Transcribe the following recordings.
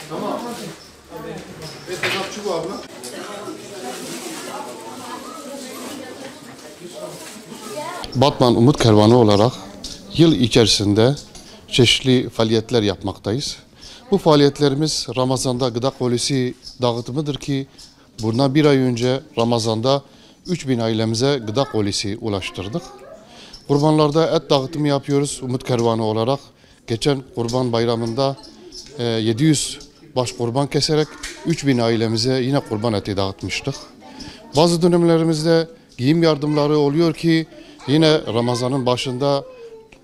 Tamam. Etapçı bu abla. Batman Umut Kervanı olarak yıl içerisinde çeşitli faaliyetler yapmaktayız. Bu faaliyetlerimiz Ramazan'da gıda kolisi dağıtımıdır ki bundan bir ay önce Ramazan'da 3000 ailemize gıda kolisi ulaştırdık. Kurbanlarda et dağıtımı yapıyoruz Umut Kervanı olarak. Geçen Kurban Bayramı'nda 700 baş kurban keserek 3000 ailemize yine kurban eti dağıtmıştık. Bazı dönemlerimizde giyim yardımları oluyor ki yine Ramazan'ın başında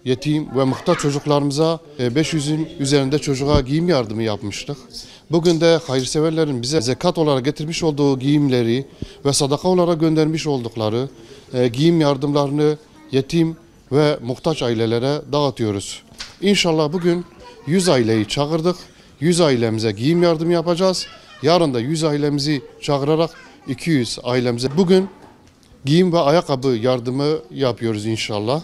yetim ve muhtaç çocuklarımıza 500'ün üzerinde çocuğa giyim yardımı yapmıştık. Bugün de hayırseverlerin bize zekat olarak getirmiş olduğu giyimleri ve sadaka olarak göndermiş oldukları giyim yardımlarını yetim ve muhtaç ailelere dağıtıyoruz. İnşallah bugün 100 aileyi çağırdık. 100 ailemize giyim yardımı yapacağız. Yarın da 100 ailemizi çağırarak 200 ailemize bugün giyim ve ayakkabı yardımı yapıyoruz inşallah.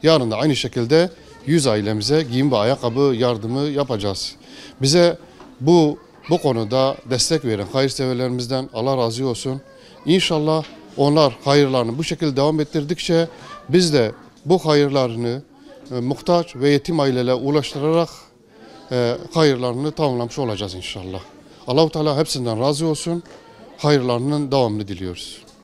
Yarın da aynı şekilde 100 ailemize giyim ve ayakkabı yardımı yapacağız. Bize bu konuda destek veren hayırseverlerimizden Allah razı olsun. İnşallah onlar hayırlarını bu şekilde devam ettirdikçe biz de bu hayırlarını muhtaç ve yetim ailelere ulaştırarak hayırlarını tamamlamış olacağız inşallah. Allah-u Teala hepsinden razı olsun. Hayırlarının devamını diliyoruz.